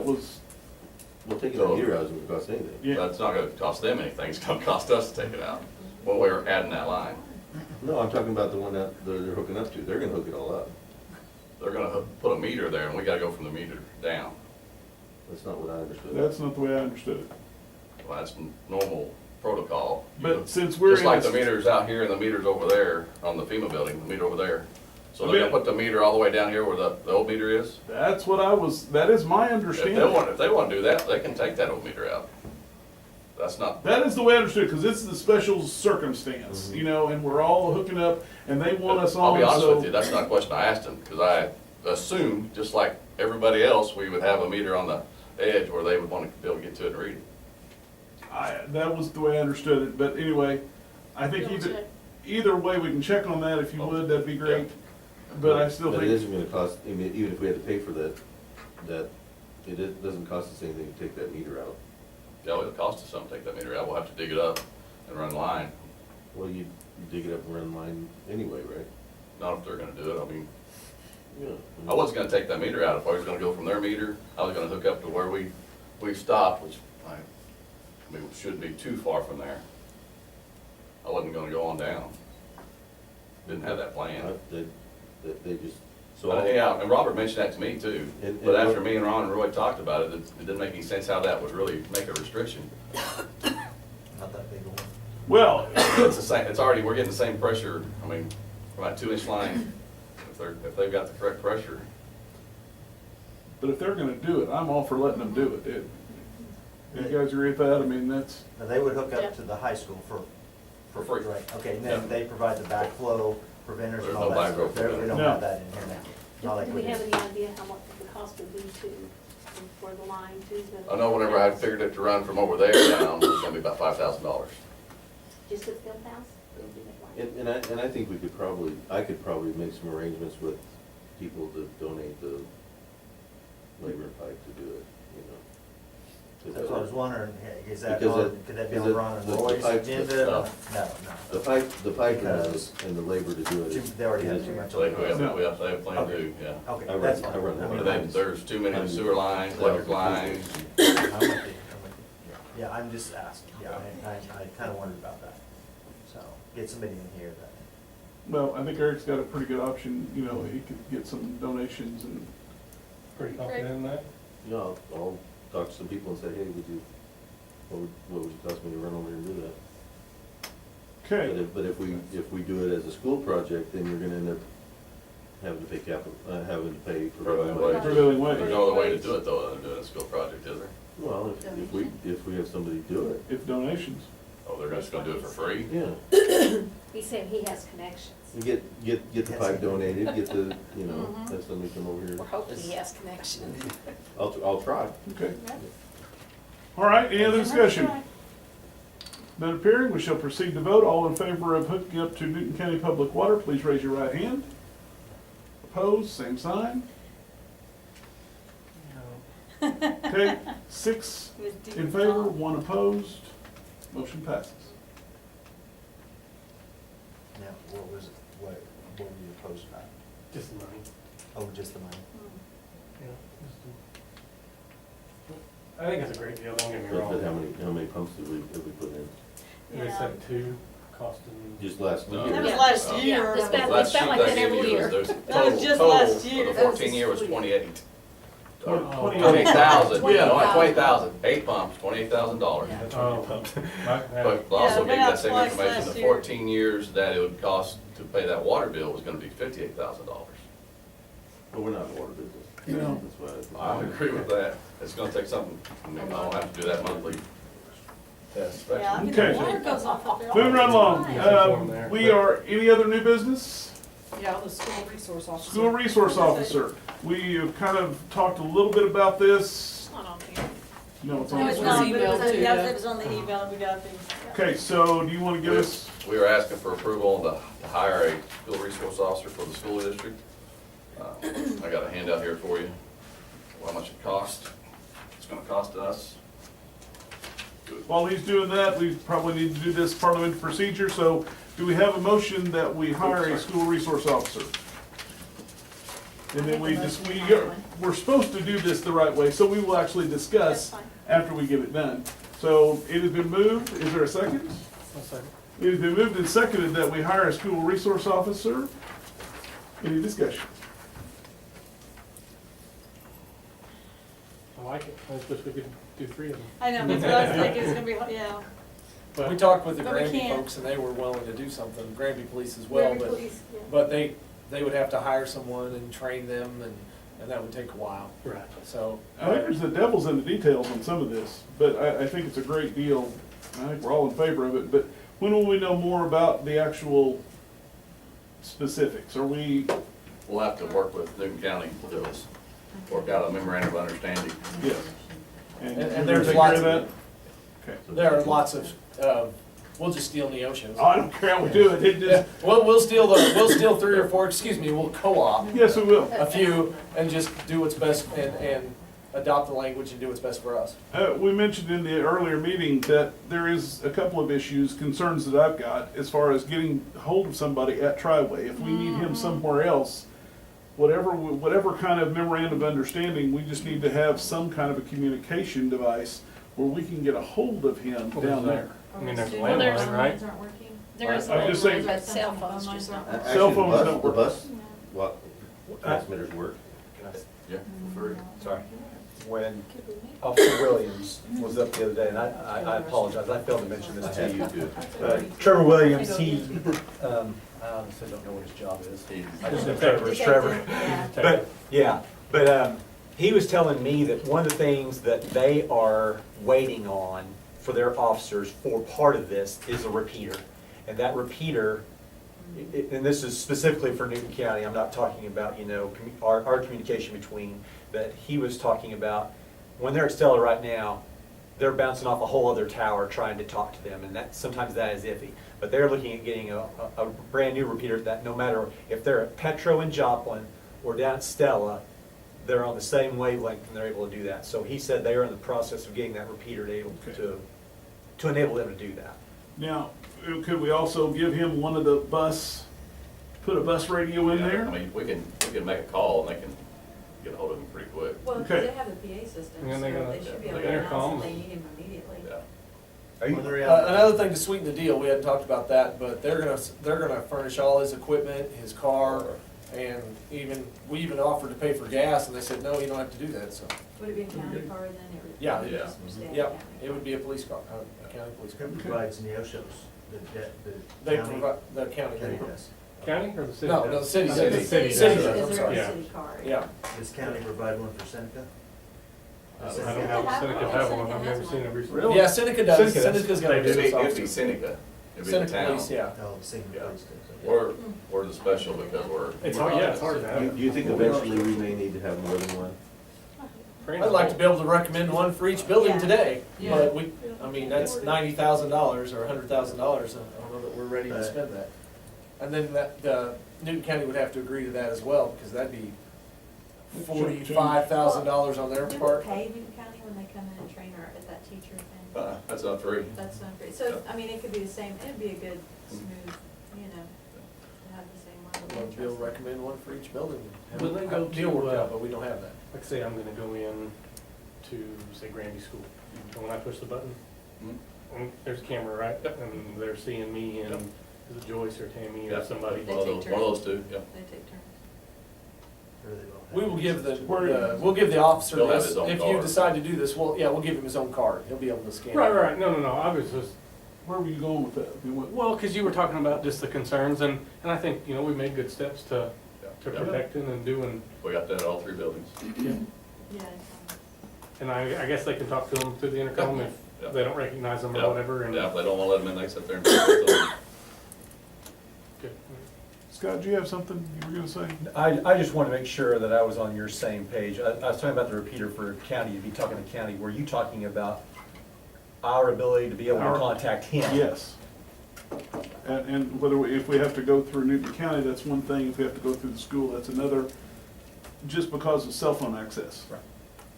was, Well, taking the meter out isn't gonna cost anything. yeah. That's not gonna cost them anything, it's gonna cost us to take it out, when we're adding that line. No, I'm talking about the one that they're hooking up to. They're gonna hook it all up. They're gonna put a meter there, and we gotta go from the meter down. That's not what I understood. That's not the way I understood it. Well, that's normal protocol. But since we're Just in like this- the meters out here and the meters over there on the FEMA building, the meter over there. So I they're mean- gonna put the meter all the way down here where the old meter is? That's what that is my understanding. If they wanna do that, they can take that old meter out. That's not, That is the way I understood, because this is a special circumstance, you know, and we're all hooking up, and they want us I'll on, be honest with you, so. that's not a question I asked them, because I assumed, just like everybody else, we would have a meter on the edge where they would wanna be able to get to it and read it. That was the way I understood it, but anyway, I think You'll check. either way, we can check on that if you would, that'd be great. But I still But it think, isn't gonna cost, I mean, even if we had to pay for that, doesn't cost us anything to take that meter out. Yeah, it'll cost us something to take that meter out, we'll have to dig it up and run line, Well, you dig it up and run line anyway, right? not if they're gonna do it, I mean, Yeah. I wasn't gonna take that meter out, if I was gonna go from their meter, I was gonna hook up to where we stopped, which I mean, shouldn't be too far from there. I wasn't gonna go on down. Didn't have that plan. They just, so. But yeah, and Robert mentioned that to me too, And- but and after what- me and Ron and Roy talked about it, it didn't make any sense how that would really make a restriction. Not that big a one. well, It's the same, it's already, we're getting the same pressure, I mean, about 2-inch line, if they've got the correct pressure. but if they're gonna do it, I'm all for letting them do it. You guys agree with that? I mean, that's, Now, they would hook Yeah. up to the high school for For free. Right, okay, and Yeah. then they provide the backflow preventers There's and all no that backflow stuff. There- We don't No. have that in here now. Not like Do we we have do. any idea how much the cost would be for the line to the? I know whenever I figured it to run from over there down, it was gonna be about $5,000. Just at field house? And I think I could probably make some arrangements with people to donate the labor pipe to do it, you know. 'Cause That's what I was wondering, is that Because on, it- could that be because on it- Ron and the Roy's pipe- agenda? no. No, The no. pipe Because- and the labor to do it. They already have too much. So they have, No. they have plenty to do, yeah. Okay, I run- that's fine. I run that. mean, But then there's too many sewer lines, electric lines. I'm with you, I'm with you. Yeah, I'm just asking, yeah, I kinda wondered about that. So, get somebody in here that, well, I think Eric's got a pretty good option, you know, he could get some donations and, Pretty confident in that? You know, I'll talk to some people and say, hey, what would it cost me to run over here and do that? okay. But if we do it as a school project, then you're gonna end up having to pay having to pay Prevailing for. wage. Prevailing wage. There's no other way to do it though, other than doing a school project, is there? Well, if we have somebody do it, If donations. Oh, they're just gonna do it for free? yeah. He said he has connections. You get the pipe donated, get the, you know, have somebody come over here. We're hoping he has connections. I'll try. Okay. All right, any other discussion? None appearing, we shall proceed to vote. All in favor of hooking up to Newton County Public Water, please raise your right hand. Opposed, same sign. Okay, 6 in favor, 1 opposed. Motion passes. now, what was it, what were you opposed about? Just the money. Oh, just the money? Yeah, I think it's a great deal, don't get me But wrong. how many pumps have we put in? They said 2, costing. Just last No. year? That was Yeah. last Yeah, year. it's been- Last felt sheet like I that gave every you was- year. there's That was just total last for year. the That was 14 year was just- 28. Or Oh. 28,000, Yeah. no, 20,000, 8 pumps, $28,000. Yeah. Oh, But also Yeah, gave been that out same twice information, last the year. 14 years that it would cost to pay that water bill was gonna be $58,000. But we're not in the water business. No. That's why. I agree with that. It's gonna take something, I mean, I don't have to do that monthly test Yeah, I inspection. mean, Okay. the water goes off up there. all Moving right the along, time. we are, any other new business? Yeah, the school resource officer. School resource officer. We have kind of talked a little bit about this. It's not on here. No, it's No, on it's the not, screen. but it was, Email to yeah, you. it was on the email, we got these. Okay, so do you want to give us, We were asking for approval to hire a school resource officer for the school district. I got a handout here for you, how much it costs. It's gonna cost us. while he's doing that, we probably need to do this parliamentary procedure, so do we have a motion that we hire a school resource officer? And then we're supposed to do this the right way, so we will actually discuss That's fine. after we get it done. So it has been moved, is there a second? One second. It has been moved and seconded that we hire a school resource officer. Any discussion? I like it. I just wish we could do 3 of them. I know, that's what I was thinking, it's gonna be, yeah. But We talked with the But we Granby can't. folks and they were willing to do something, Granby Police as well, Granby but, Police, yeah. but they would have to hire someone and train them and that would take a while, right. so. I think there's the devil's in the details on some of this, but I think it's a great deal. I think we're all in favor of it, but when will we know more about the actual specifics? Are we, We'll have to work with Newton County to work out a memorandum of understanding. yes. And you're gonna there's take care lots of of, that? Okay. there are lots of, we'll just steal Neosho's. Oh, I don't care how we do it, it Yeah, just, we'll steal 3 or 4, excuse me, we'll co-op yes, we will. a few and just do what's best and adopt the language and do what's best for us. We mentioned in the earlier meeting that there is a couple of issues, concerns that I've got as far as getting hold of somebody at Triway. If we need him somewhere else, whatever kind of memorandum of understanding, we just need to have some kind of a communication device where we can get a hold of him down there. I mean, there's a Well, there's- landline, right? There is. I'm just saying- But cell phones just not. Actually, Cell the phones bus- don't The work. bus, what, transmitters work. Yeah. Sorry. When Officer Williams was up the other day, and I apologize, I failed to mention I this to had you. to do Trevor Williams, he, I honestly don't know what his job is. I just know Trevor is Trevor. But, yeah, but he was telling me that one of the things that they are waiting on for their officers for part of this is a repeater. And that repeater, and this is specifically for Newton County, I'm not talking about, our communication between, that he was talking about, when they're at Stella right now, they're bouncing off a whole other tower trying to talk to them, and sometimes that is iffy. But they're looking at getting a brand-new repeater that no matter if they're at Petro in Joplin or down at Stella, they're on the same wavelength and they're able to do that. So he said they are in the process of getting that repeater to enable them to do that. Now, could we also give him one of the put a bus radio in Yeah, there? I mean, we can make a call and they can get a hold of him pretty quick. Well, Okay. because they have a PA system, And so they got they should be able the to announce intercom. if they need him immediately. Yeah. Are you, Another thing to sweeten the deal, we hadn't talked about that, but they're gonna furnish all his equipment, his car, and we even offered to pay for gas, and they said, no, you don't have to do that, so. Would it be a county car then? It would- Yeah. it would Yeah. just stay in Yep, county. it would be a police car, a county police car. who provides Neosho's? They county? provide, the county. County does. County or the city? No, the city City. does. City. Is City there does, I'm a sorry. Yeah. city car? Yeah. Does county provide one for Seneca? I don't know if Seneca have one, I've never seen it recently. Really? Yeah, Seneca does, Seneca does. Seneca's got a They do. police It'd be officer. Seneca, it'd be the Seneca town. police, yeah. Oh, the same Yeah. place does. We're the special because we're. It's hard, yeah, it's hard to have. Do you think eventually we may need to have more than one? I'd like to be able to recommend one for each building Yeah. today, Yeah. but that's $90,000 or $100,000, I don't know that we're ready to Right. spend that. And then Newton County would have to agree to that as well, because that'd be $45,000 on their Do we part. pay Newton County when they come in and train our, at that teacher thing? That's not free. That's not great. So, I mean, it could be the same, it'd be a good, smooth, to have the same I'd level love of to be able to interest. recommend one for each building. and Will they have go a deal to, worked out, but we don't have that. Like say I'm gonna go in to, say, Granby School, and when I push the button, there's a camera, right? And they're seeing me and, Yep. is it Joyce or Tammy Yeah. or somebody? They One of take those, one of those two, yeah. They take turns. Or they don't have We will give it? we'll give the officer They'll have this, his own if you card. decide to do this, we'll give him his own card, he'll be able to scan it. Right, no, I was just, Where were you going with that? You went- well, because you were talking about just the concerns, and I think, we made good steps to Yeah. protecting and doing, We got that at all three buildings. Yeah, it's fine. and I guess they can talk to them through the intercom if Yeah. they don't recognize them Yeah. or whatever, and. Yeah, if they don't wanna let them in, they sit there and talk to them. Good. Scott, do you have something you were gonna say? I just want to make sure that I was on your same page. I was talking about the repeater for county, you'd be talking to county. Were you talking about our ability to be able to Our- contact him? Yes. And if we have to go through Newton County, that's one thing. If we have to go through the school, that's another, just because of cell phone access. Right.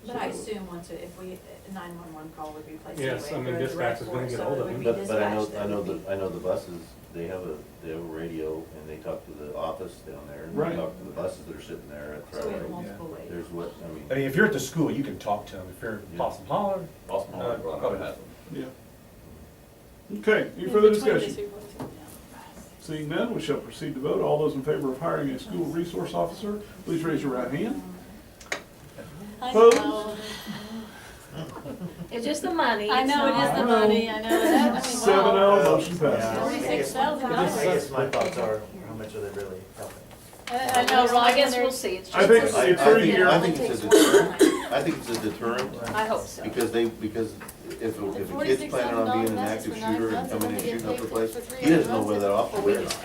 But I assume once, if we, 911 call would be placed anyway. Yes, I mean, through a dispatch direct is gonna force, get so hold it of would them. be But I dispatched that would be- I know the buses, they have a radio and they talk to the office down there and Right. they talk to the buses that are sitting there at So we have Trailway. multiple ways. There's what, I mean, if you're at the school, you can talk to them. If you're at Yeah. Possum Holler, Boston Harbor, well, I know it has them. Yeah. Okay, any In further between the discussion? two places, Seeing none, we shall proceed to vote. All those in favor of hiring a school resource officer, please raise your right hand. I Opposed? know. It's just the money. I know it is the I know. money, I know that. 7-0, motion passes. Yeah, I guess- $46,000. I guess my thoughts are, how much are they really helping? I know, well, I guess we'll see. It's I just, think I it's 30 think- years. I think it's a deterrent, I think it's a deterrent, I hope so. because if a kid's planning on being an active shooter and coming in and shooting up the place, he doesn't know where that officer is.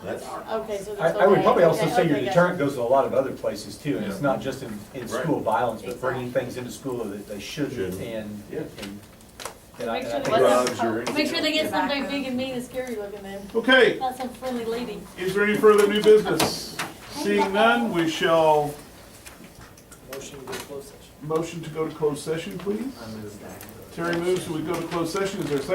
That's, Okay, so I that's I would okay. probably also Okay, say your okay, gotcha. deterrent goes to a lot of other places too, and it's not just in Right. school violence, but bringing things into school that they shouldn't, Shouldn't. and, Yeah. and I Make and sure I they think get drugs some- or anything Make sure they get else. somebody Tobacco. big and mean and scary looking then, Okay, not some friendly lady. is there any further new business? Seeing none, we shall Motion to go closed session. motion to go to closed session, please. I moved that. Terry moves, so we go to closed session. Is there a second?